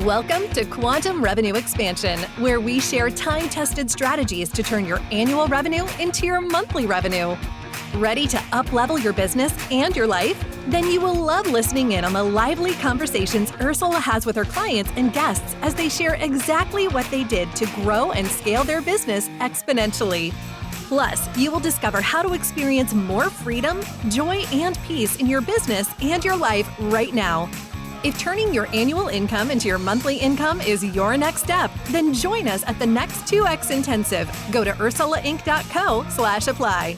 Welcome to Quantum Revenue Expansion, where we share time-tested strategies to turn your annual revenue into your monthly revenue. Ready to up-level your business and your life? Then you will love listening in on the lively conversations Ursula has with her clients and guests as they share exactly what they did to grow and scale their business exponentially. Plus, you will discover how to experience more freedom, joy, and peace in your business and your life right now. If turning your annual income into your monthly income is your next step, then join us at the next 2X Intensive. Go to ursulainc.co/apply.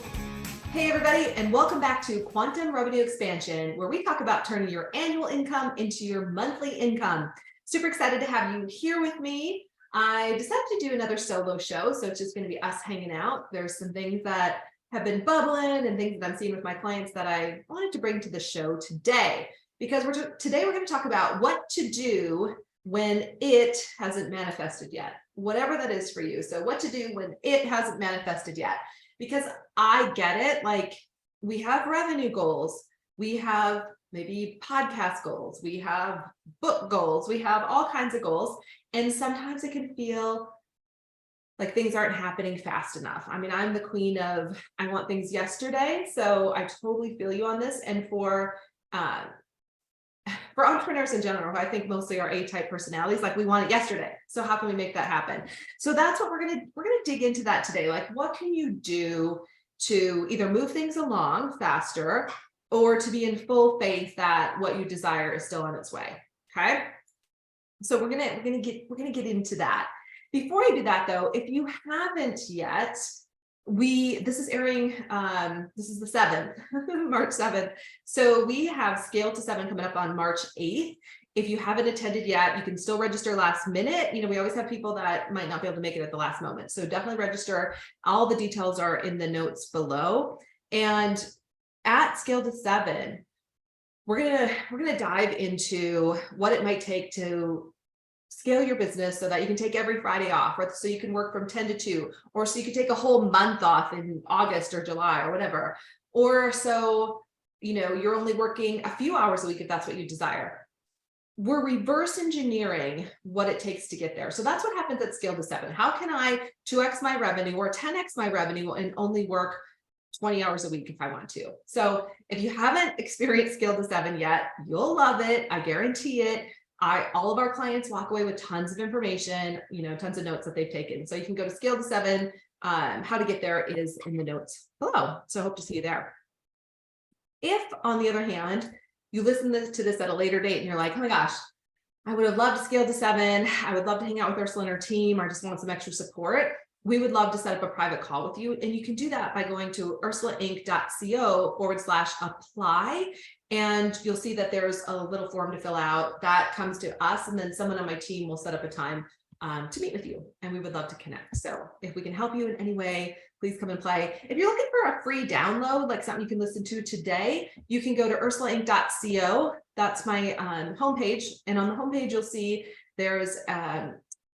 Hey everybody, and welcome back to Quantum Revenue Expansion, where we talk about turning your annual income into your monthly income. Super excited to have you here with me. I decided to do another solo show, so it's just going to be us hanging out. There's some things that have been bubbling and things that I'm seeing with my clients that I wanted to bring to the show today. Because today we're going to talk about what to do when it hasn't manifested yet, whatever that is for you. So what to do when it hasn't manifested yet, because I get it. Like, we have revenue goals, we have maybe podcast goals, we have book goals, we have all kinds of goals. And sometimes it can feel like things aren't happening fast enough. I mean, I'm the queen of, I want things yesterday. So I totally feel you on this. And for entrepreneurs in general, I think mostly are A-type personalities, like we want it yesterday. So how can we make that happen? So that's what we're gonna dig into that today. Like, what can you do to either move things along faster or to be in full faith that what you desire is still on its way? Okay. So we're gonna get into that. Before I do that though, if you haven't yet, this is airing, this is the 7th, March 7th. So we have Scale to 7 coming up on March 8th. If you haven't attended yet, you can still register last minute. You know, we always have people that might not be able to make it at the last moment. So definitely register. All the details are in the notes below. And at Scale to 7, we're gonna dive into what it might take to scale your business so that you can take every Friday off, or so you can work from 10 to 2, or so you can take a whole month off in August or July or whatever, or so, you know, you're only working a few hours a week if that's what you desire. We're reverse engineering what it takes to get there. So that's what happens at Scale to 7. How can I 2x my revenue or 10x my revenue and only work 20 hours a week if I want to? So if you haven't experienced Scale to 7 yet, you'll love it. I guarantee it. All of our clients walk away with tons of information, you know, tons of notes that they've taken. So you can go to Scale to 7. How to get there is in the notes below. So I hope to see you there. If, on the other hand, you listen to this at a later date and you're like, oh my gosh, I would have loved to Scale to 7. I would love to hang out with Ursula and her team. I just want some extra support. We would love to set up a private call with you. And you can do that by going to ursulainc.co/apply. And you'll see that there's a little form to fill out that comes to us. And then someone on my team will set up a time to meet with you. And we would love to connect. So if we can help you in any way, please come and play. If you're looking for a free download, like something you can listen to today, you can go to ursulainc.co. That's my homepage. And on the homepage, you'll see there's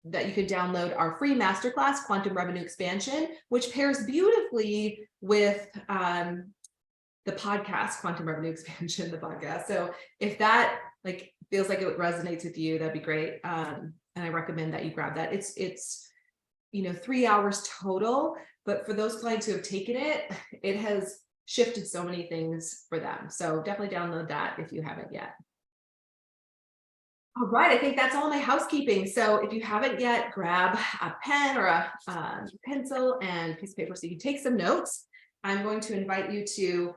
that you can download our free masterclass, Quantum Revenue Expansion, which pairs beautifully with the podcast, Quantum Revenue Expansion, the podcast. So if that like feels like it resonates with you, that'd be great. And I recommend that you grab that. It's 3 hours total, but for those clients who have taken it, it has shifted so many things for them. So definitely download that if you haven't yet. All right, I think that's all my housekeeping. So if you haven't yet, grab a pen or a pencil and piece of paper so you can take some notes. I'm going to invite you to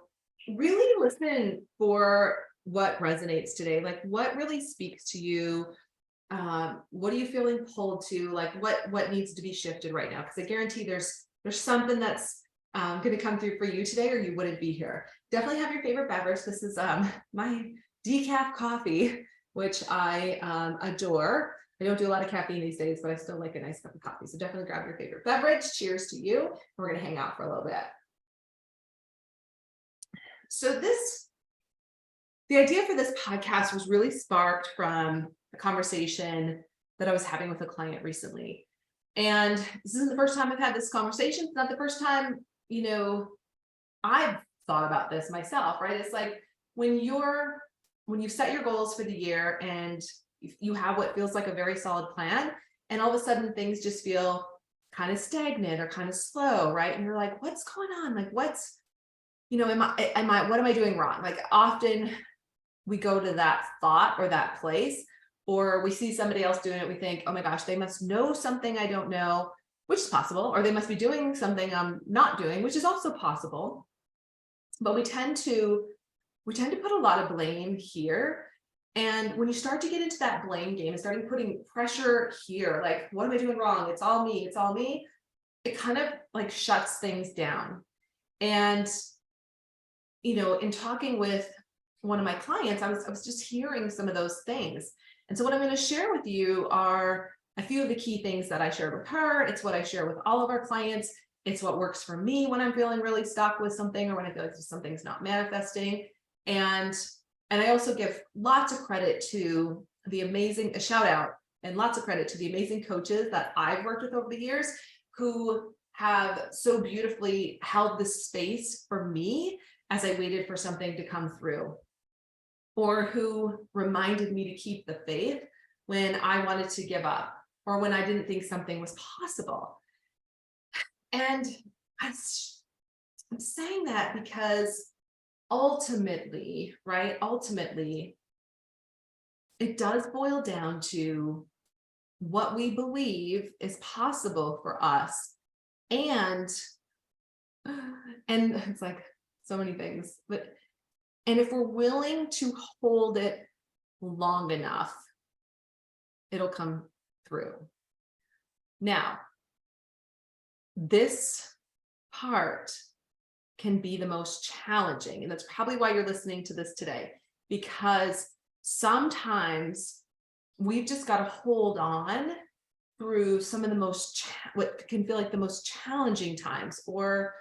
really listen for what resonates today. Like, what really speaks to you? What are you feeling pulled to? Like, what needs to be shifted right now? Because I guarantee there's something that's going to come through for you today, or you wouldn't be here. Definitely have your favorite beverage. This is my decaf coffee, which I adore. I don't do a lot of caffeine these days, but I still like a nice cup of coffee. So definitely grab your favorite beverage. Cheers to you. We're going to hang out for a little bit. So the idea for this podcast was really sparked from a conversation that I was having with a client recently. And this isn't the first time I've had this conversation. It's not the first time, I've thought about this myself, right? It's like when you set your goals for the year and you have what feels like a very solid plan, and all of a sudden things just feel kind of stagnant or kind of slow, right? And you're like, what's going on? Like, what's, what am I doing wrong? Like, often we go to that thought or that place, or we see somebody else doing it. We think, oh my gosh, they must know something I don't know, which is possible, or they must be doing something I'm not doing, which is also possible. But we tend to put a lot of blame here. And when you start to get into that blame game and starting putting pressure here, like, what am I doing wrong? It's all me. It's all me. It kind of like shuts things down. And, in talking with one of my clients, I was just hearing some of those things. And so what I'm going to share with you are a few of the key things that I shared with her. It's what I share with all of our clients. It's what works for me when I'm feeling really stuck with something, or when I feel like something's not manifesting. And I also give lots of credit to a shout out and lots of credit to the amazing coaches that I've worked with over the years, who have so beautifully held this space for me as I waited for something to come through, or who reminded me to keep the faith when I wanted to give up, or when I didn't think something was possible. And I'm saying that because ultimately, right? Ultimately, it does boil down to what we believe is possible for us. And it's like so many things, and if we're willing to hold it long enough, it'll come through. Now, this part can be the most challenging, and that's probably why you're listening to this today, because sometimes we've just got to hold on through some of the what can feel like the most challenging times, or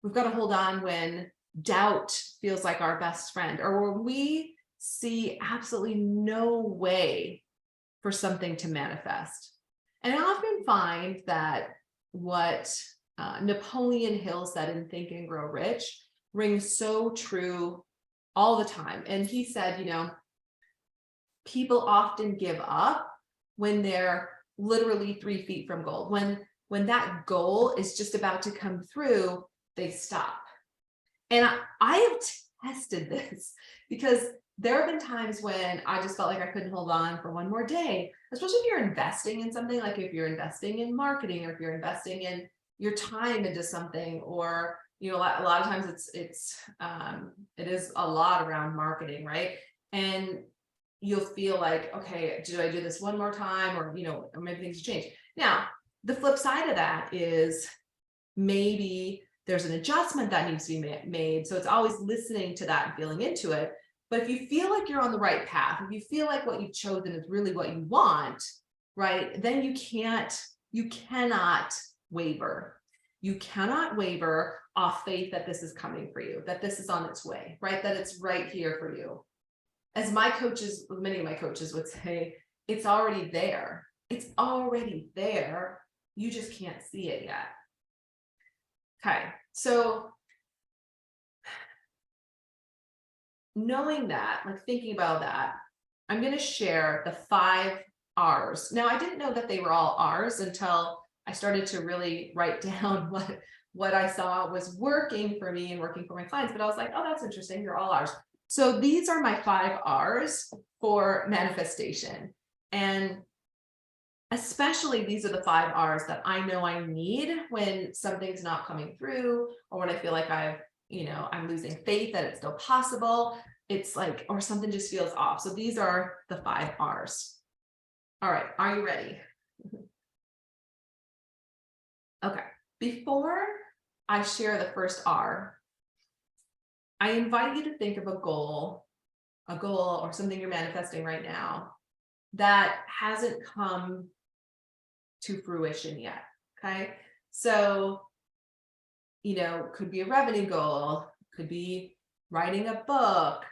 we've got to hold on when doubt feels like our best friend, or when we see absolutely no way for something to manifest. And I often find that what Napoleon Hill said in Think and Grow Rich rings so true all the time. And he said, people often give up when they're literally 3 feet from goal. When that goal is just about to come through, they stop. And I have tested this, because there have been times when I just felt like I couldn't hold on for one more day, especially if you're investing in something, like if you're investing in marketing, or if you're investing in your time into something, or, a lot of times it is a lot around marketing, right? And you'll feel like, okay, do I do this one more time? Or, or maybe things change. Now, the flip side of that is maybe there's an adjustment that needs to be made. So it's always listening to that and feeling into it. But if you feel like you're on the right path, if you feel like what you've chosen is really what you want, right, then you cannot waver. You cannot waver off faith that this is coming for you, that this is on its way, right? That it's right here for you. As many of my coaches would say, it's already there. It's already there. You just can't see it yet. Okay, so knowing that, like thinking about that, I'm going to share the 5 R's. Now, I didn't know that they were all R's until I started to really write down what I saw was working for me and working for my clients. But I was like, oh, that's interesting. They're all R's. So these are my 5 R's for manifestation. And especially these are the 5 R's that I know I need when something's not coming through, or when I feel like I'm losing faith that it's still possible. It's like, or something just feels off. So these are the 5 R's. All right, are you ready? Okay, before I share the first R, I invite you to think of a goal or something you're manifesting right now that hasn't come to fruition yet. Okay, so could be a revenue goal, could be writing a book,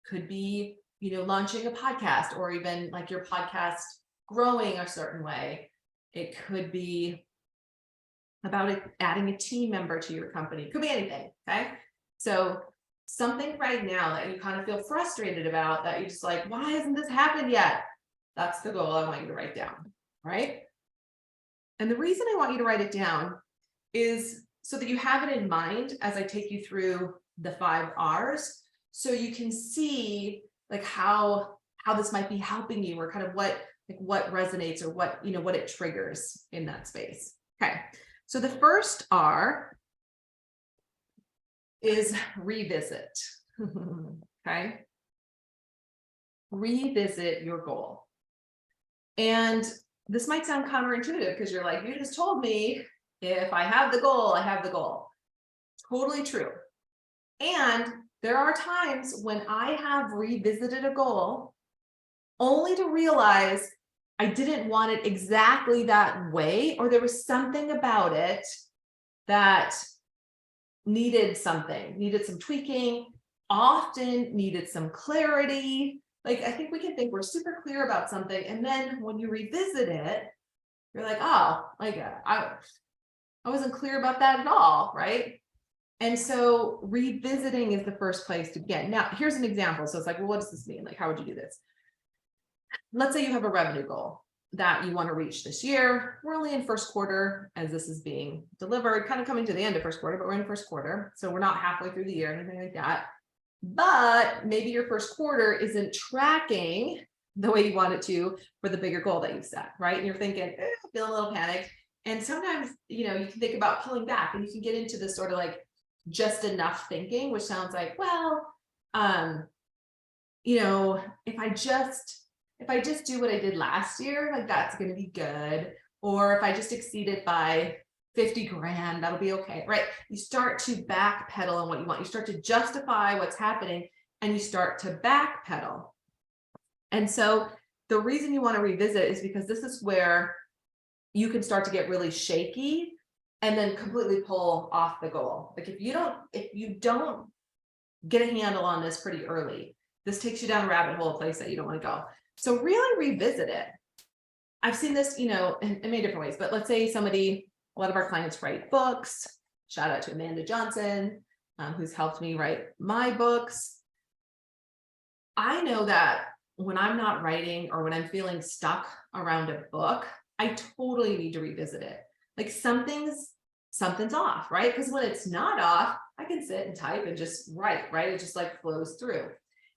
could be launching a podcast, or even like your podcast growing a certain way. It could be about adding a team member to your company. It could be anything. Okay, so something right now that you kind of feel frustrated about, that you're just like, why hasn't this happened yet? That's the goal I want you to write down, right? And the reason I want you to write it down is so that you have it in mind as I take you through the 5 R's, so you can see like how this might be helping you, or kind of what resonates, or what it triggers in that space. Okay, so the first R is revisit. Okay, revisit your goal. And this might sound counterintuitive because you're like, you just told me if I have the goal, I have the goal. Totally true. And there are times when I have revisited a goal only to realize I didn't want it exactly that way, or there was something about it that needed some tweaking, often needed some clarity. Like, I think we can think we're super clear about something, and then when you revisit it, you're like, oh, like I wasn't clear about that at all, right? And so revisiting is the first place to begin. Now, here's an example. So it's like, well, what does this mean? Like, how would you do this? Let's say you have a revenue goal that you want to reach this year. We're only in first quarter as this is being delivered, kind of coming to the end of first quarter, but we're in first quarter. So we're not halfway through the year, anything like that. But maybe your first quarter isn't tracking the way you want it to for the bigger goal that you've set, right? And you're thinking, feeling a little panicked. And sometimes, you can think about pulling back, and you can get into this sort of like just enough thinking, which sounds like, well, if I just do what I did last year, like that's going to be good. Or if I just exceed it by 50 grand, that'll be okay, right? You start to backpedal on what you want. You start to justify what's happening, and you start to backpedal. And so the reason you want to revisit is because this is where you can start to get really shaky and then completely pull off the goal. Like if you don't get a handle on this pretty early, this takes you down a rabbit hole, a place that you don't want to go. So really revisit it. I've seen this, in many different ways, but let's say a lot of our clients write books. Shout out to Amanda Johnson, who's helped me write my books. I know that when I'm not writing, or when I'm feeling stuck around a book, I totally need to revisit it. Like something's off, right? Because when it's not off, I can sit and type and just write, right? It just like flows through.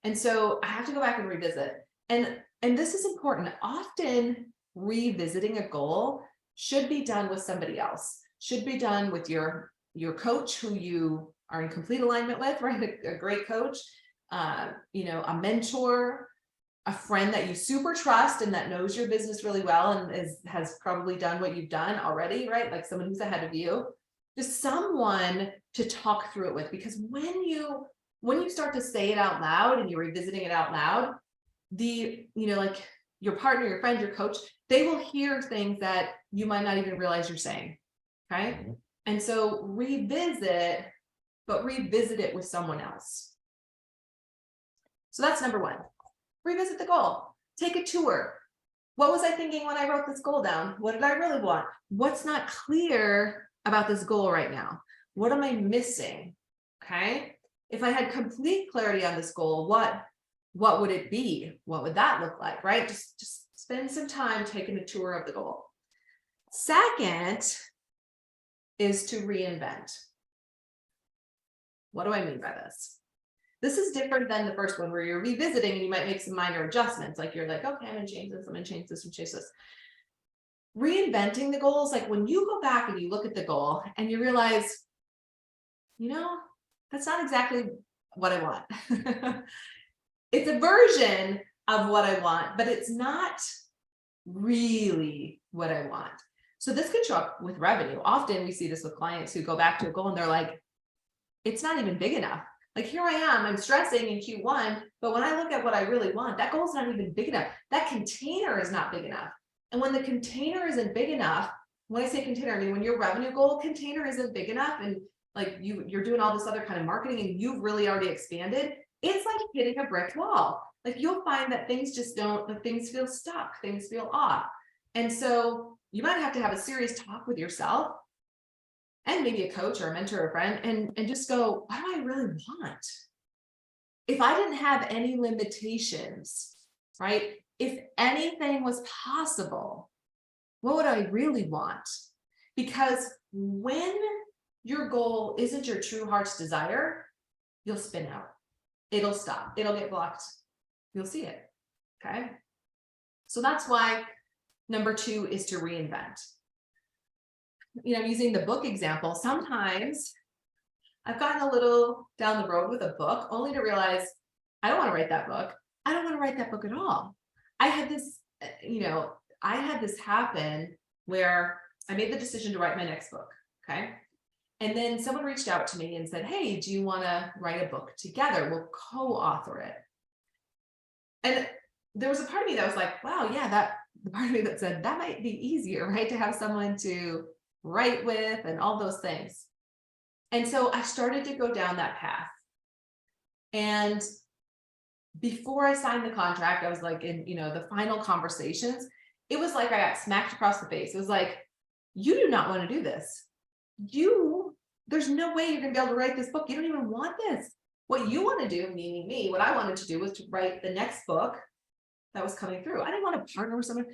And so I have to go back and revisit. And this is important. Often revisiting a goal should be done with somebody else, should be done with your coach who you are in complete alignment with, right? A great coach, a mentor, a friend that you super trust and that knows your business really well and has probably done what you've done already, right? Like someone who's ahead of you, just someone to talk through it with. Because when you start to say it out loud and you're revisiting it out loud, like your partner, your friend, your coach, they will hear things that you might not even realize you're saying. Okay. Mm-hmm. And so revisit it with someone else. So that's number 1. Revisit the goal. Take a tour. What was I thinking when I wrote this goal down? What did I really want? What's not clear about this goal right now? What am I missing? Okay. If I had complete clarity on this goal, what would it be? What would that look like? Right? Just spend some time taking a tour of the goal. Second is to reinvent. What do I mean by this? This is different than the first one where you're revisiting and you might make some minor adjustments. Like you're like, okay, I'm going to change this. I'm going to change this and change this. Reinventing the goals, like when you go back and you look at the goal and you realize, that's not exactly what I want. It's a version of what I want, but it's not really what I want. So this can show up with revenue. Often we see this with clients who go back to a goal and they're like, it's not even big enough. Like here I am, I'm stressing in Q1, but when I look at what I really want, that goal is not even big enough. That container is not big enough. And when the container isn't big enough, when I say container, I mean when your revenue goal container isn't big enough and like you're doing all this other kind of marketing and you've really already expanded, it's like hitting a brick wall. Like you'll find that things feel stuck, things feel off. And so you might have to have a serious talk with yourself and maybe a coach or a mentor or a friend and just go, what do I really want? if I didn't have any limitations, right? If anything was possible, what would I really want? Because when your goal isn't your true heart's desire, you'll spin out. It'll stop. It'll get blocked. You'll see it. Okay. So that's why number 2 is to reinvent. Using the book example, sometimes I've gotten a little down the road with a book only to realize I don't want to write that book. I don't want to write that book at all. I had this, I had this happen where I made the decision to write my next book. Okay. And then someone reached out to me and said, hey, do you want to write a book together? We'll co-author it. And there was a part of me that was like, wow, yeah, the part of me that said that might be easier, right? To have someone to write with and all those things. And so I started to go down that path. And before I signed the contract, I was like in, the final conversations, it was like I got smacked across the face. It was like, you do not want to do this. There's no way you're going to be able to write this book. You don't even want this. What you want to do, meaning me, what I wanted to do was to write the next book that was coming through. I didn't want to partner with someone.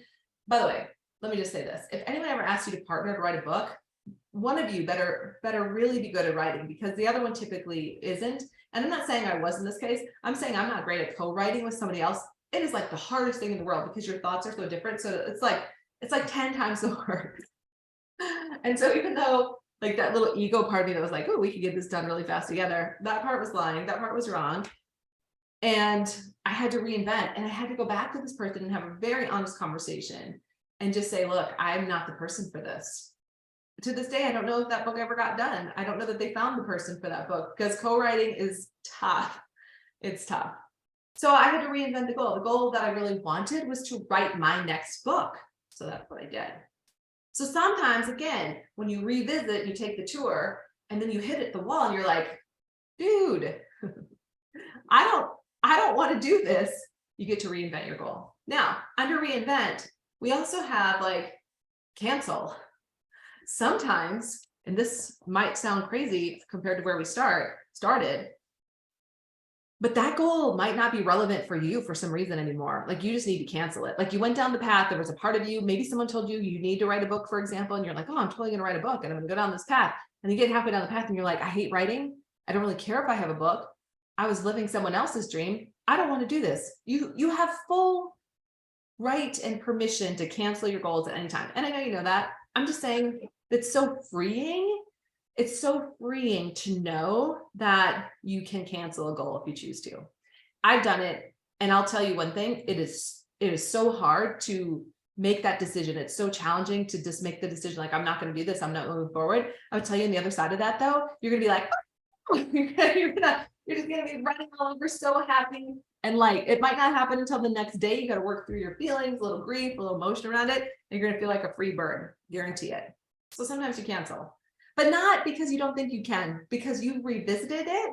By the way, let me just say this. If anyone ever asks you to partner to write a book, one of you better really be good at writing, because the other one typically isn't. And I'm not saying I was in this case. I'm saying I'm not great at co-writing with somebody else. It is like the hardest thing in the world because your thoughts are so different. So it's like 10 times the work. And so even though like that little ego part of me that was like, oh, we could get this done really fast together, that part was lying, that part was wrong. And I had to reinvent, and I had to go back to this person and have a very honest conversation and just say, look, I'm not the person for this. To this day, I don't know if that book ever got done. I don't know that they found the person for that book, because co-writing is tough. It's tough. So I had to reinvent the goal. The goal that I really wanted was to write my next book. So that's what I did. So sometimes, again, when you revisit, you take the tour and then you hit the wall and you're like, dude, I don't want to do this. You get to reinvent your goal. Now, under reinvent, we also have like cancel. Sometimes, and this might sound crazy compared to where we started, but that goal might not be relevant for you for some reason anymore. Like you just need to cancel it. Like you went down the path, there was a part of you, maybe someone told you you need to write a book, for example, and you're like, oh, I'm totally gonna write a book and I'm gonna go down this path. And you get halfway down the path and you're like, I hate writing. I don't really care if I have a book. I was living someone else's dream. I don't want to do this. You have full right and permission to cancel your goals at any time. And I know you know that. I'm just saying it's so freeing. It's so freeing to know that you can cancel a goal if you choose to. I've done it. And I'll tell you one thing, it is so hard to make that decision. It's so challenging to just make the decision, like, I'm not going to do this. I'm not moving forward. I would tell you on the other side of that though, you're going to be like, oh, you're just going to be running all over, so happy. And like, it might not happen until the next day. You got to work through your feelings, a little grief, a little emotion around it. And you're going to feel like a free bird, guarantee it. So sometimes you cancel, but not because you don't think you can, because you revisited it.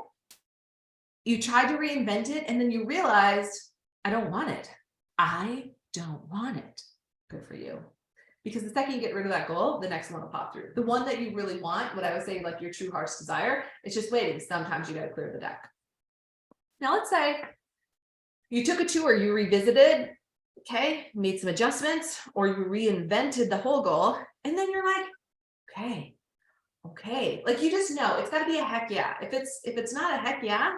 You tried to reinvent it. And then you realized, I don't want it. I don't want it. Good for you. Because the second you get rid of that goal, the next one will pop through. The one that you really want, what I was saying, like your true heart's desire, it's just waiting. Sometimes you got to clear the deck. Now let's say you took a tour, you revisited, okay, made some adjustments, or you reinvented the whole goal. And then you're like, okay. Like you just know it's got to be a heck yeah. If it's not a heck yeah,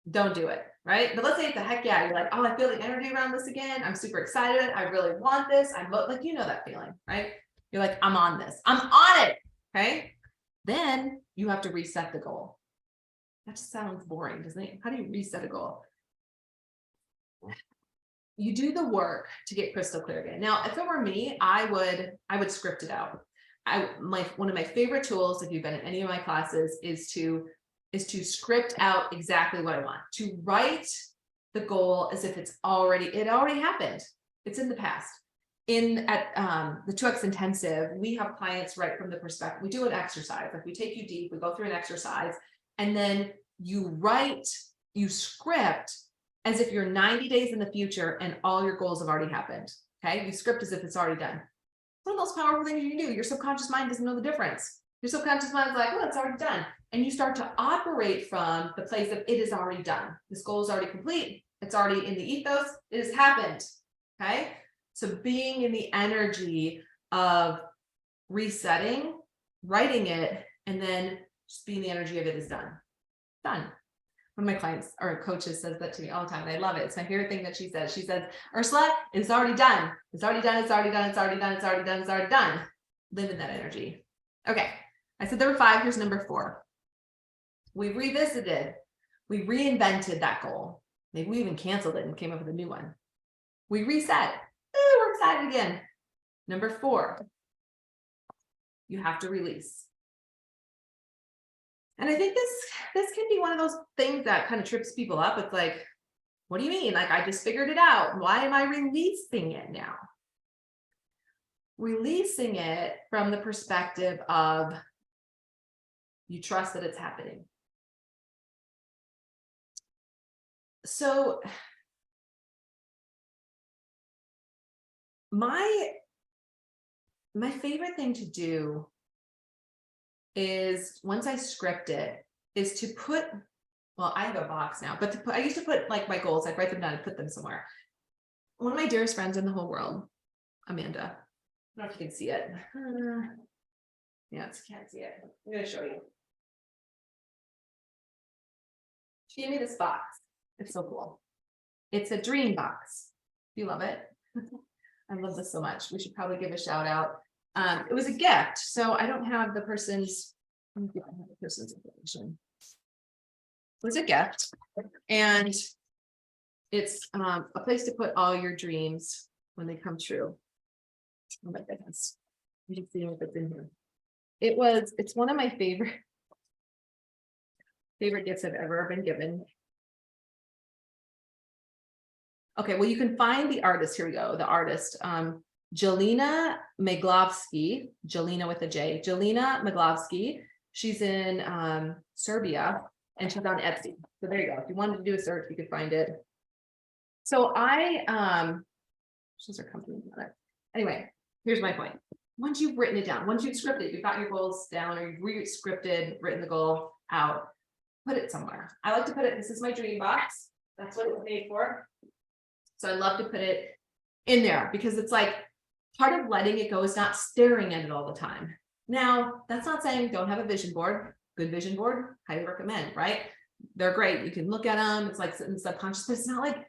don't do it. Right. But let's say it's a heck yeah. You're like, oh, I feel the energy around this again. I'm super excited. I really want this. I'm like, you know that feeling, right? You're like, I'm on this. I'm on it. Okay. Then you have to reset the goal. That just sounds boring, doesn't it? How do you reset a goal? You do the work to get crystal clear again. Now, if it were me, I would script it out. One of my favorite tools, if you've been in any of my classes, is to script out exactly what I want, to write the goal as if it already happened. It's in the past. At the 2X intensive, we have clients write from the perspective, we do an exercise, like we take you deep, we go through an exercise, and then you script as if you're 90 days in the future and all your goals have already happened. Okay. You script as if it's already done. One of those powerful things you can do. Your subconscious mind doesn't know the difference. Your subconscious mind is like, oh, it's already done. and you start to operate from the place of it is already done. This goal is already complete. It's already in the ethos. It has happened. Okay. So being in the energy of resetting, writing it, and then just being the energy of it is done. Done. One of my clients or coaches says that to me all the time, and I love it. It's my favorite thing that she says. She says, Ursula, it's already done. It's already done. It's already done. It's already done. It's already done. It's already done. Live in that energy. Okay. I said there were 5. Here's number 4. We revisited. We reinvented that goal. Maybe we even canceled it and came up with a new one. We reset. We're excited again. Number 4, you have to release. And I think this can be one of those things that kind of trips people up. It's like, what do you mean? Like, I just figured it out. Why am I releasing it now? Releasing it from the perspective of you trust that it's happening. So my favorite thing to do is, once I script it, is to put, well, I have a box now, but I used to put like my goals, I'd write them down and put them somewhere. One of my dearest friends in the whole world, Amanda, I don't know if you can see it. Yeah, you can't see it. I'm going to show you. She gave me this box. It's so cool. It's a dream box. Do you love it? I love this so much. We should probably give a shout out. It was a gift, so I don't have the person's. Let me see if I have the person's information. It was a gift, and it's a place to put all your dreams when they come true. Oh my goodness! You can see if it's in here. It's one of my favorite gifts I've ever been given. Okay, well, you can find the artist. Here we go. The artist, Jelena Meglavsky, Jelena with a J, Jelena Meglavsky. She's in Serbia, and she's on Etsy. So there you go. If you wanted to do a search, you could find it. So she's her company on it. Anyway, here's my point. Once you've written it down, once you've scripted, you've got your goals down, or you've re-scripted, written the goal out, put it somewhere. I like to put it, this is my dream box. That's what it was made for. So I love to put it in there, because it's like part of letting it go is not staring at it all the time. Now, that's not saying don't have a vision board. Good vision board, highly recommend, right? They're great. You can look at them. It's like sitting in the subconscious, but it's not like,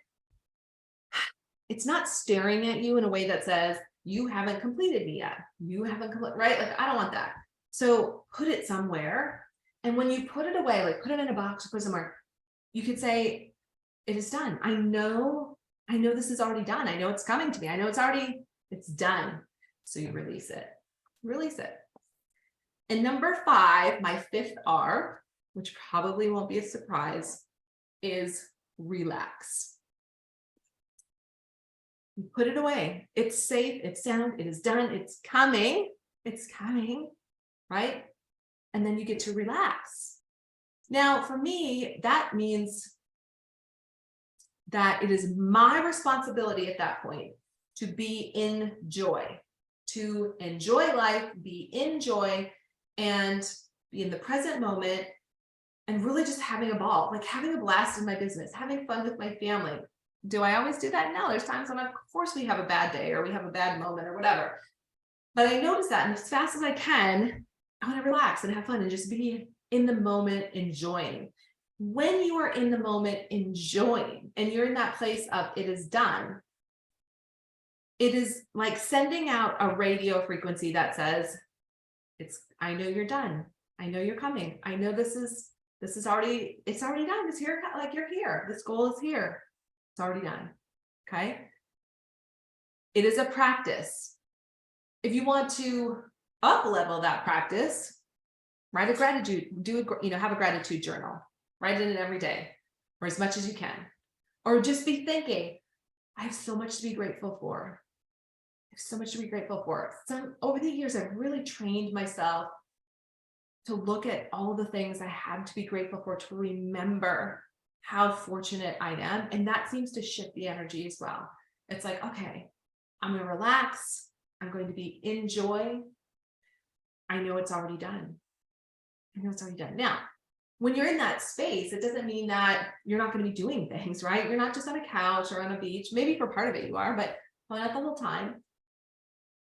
it's not staring at you in a way that says, you haven't completed me yet. You haven't completed, right? Like, I don't want that. So put it somewhere. And when you put it away, like put it in a box or put it somewhere, you could say, it is done. I know this is already done. I know it's coming to me. I know it's done. So you release it. Release it. And number 5, my 5th R, which probably won't be a surprise, is relax. You put it away. It's safe. It's sound. It is done. It's coming. It's coming, right? And then you get to relax. Now, for me, that means that it is my responsibility at that point to be in joy, to enjoy life, be in joy, and be in the present moment, and really just having a ball, like having a blast in my business, having fun with my family. Do I always do that? No, there's times when, of course, we have a bad day or we have a bad moment or whatever. But I notice that, and as fast as I can, I want to relax and have fun and just be in the moment, enjoying. When you are in the moment enjoying, and you're in that place of it is done, it is like sending out a radio frequency that says, I know you're done. I know you're coming. I know this is already, it's already done. It's here, like you're here. This goal is here. It's already done. Okay. It is a practice. If you want to up level that practice, write a gratitude, have a gratitude journal. Write it in every day, or as much as you can, or just be thinking, I have so much to be grateful for. I have so much to be grateful for. Over the years, I've really trained myself to look at all the things I have to be grateful for, to remember how fortunate I am. And that seems to shift the energy as well. It's like, okay, I'm going to relax. I'm going to be in joy. I know it's already done. I know it's already done. Now, when you're in that space, it doesn't mean that you're not going to be doing things, right? You're not just on a couch or on a beach. Maybe for part of it you are, but not the whole time.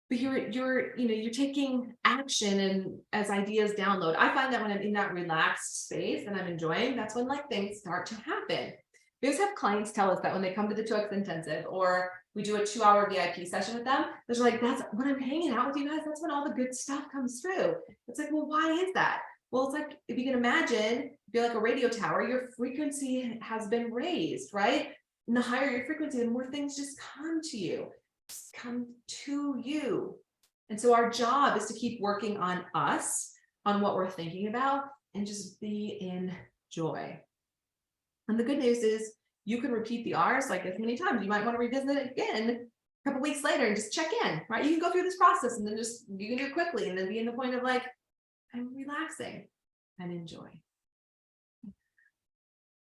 But you're taking action, and as ideas download. I find that when I'm in that relaxed space and I'm enjoying, that's when like things start to happen. We always have clients tell us that when they come to the 2X intensive, or we do a 2-hour VIP session with them, they're like, that's when I'm hanging out with you guys, that's when all the good stuff comes through. It's like, well, why is that? Well, it's like, if you can imagine, if you're like a radio tower, your frequency has been raised, right? And the higher your frequency, the more things just come to you. And so our job is to keep working on us, on what we're thinking about, and just be in joy. And the good news is you can repeat the R's like as many times. You might want to revisit it again a couple weeks later and just check in, right? You can go through this process and then you can do it quickly and then be in the point of like, I'm relaxing and enjoy.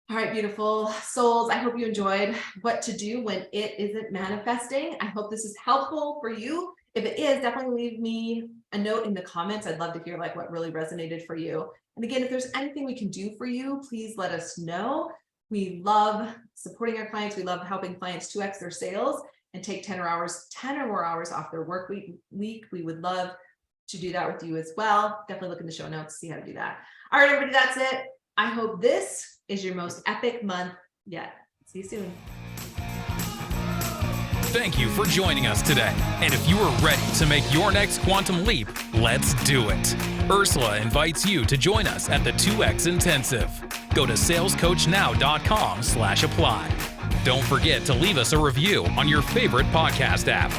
All right, beautiful souls. I hope you enjoyed what to do when it isn't manifesting. I hope this is helpful for you. If it is, definitely leave me a note in the comments. I'd love to hear like what really resonated for you. And again, if there's anything we can do for you, please let us know. We love supporting our clients. We love helping clients 2X their sales and take 10 or more hours off their work week. We would love to do that with you as well. Definitely look in the show notes to see how to do that. All right, everybody, that's it. I hope this is your most epic month yet. See you soon. Thank you for joining us today. And if you are ready to make your next quantum leap, let's do it. Ursula invites you to join us at the 2X Intensive. Go to salescoachnow.com/apply. Don't forget to leave us a review on your favorite podcast app.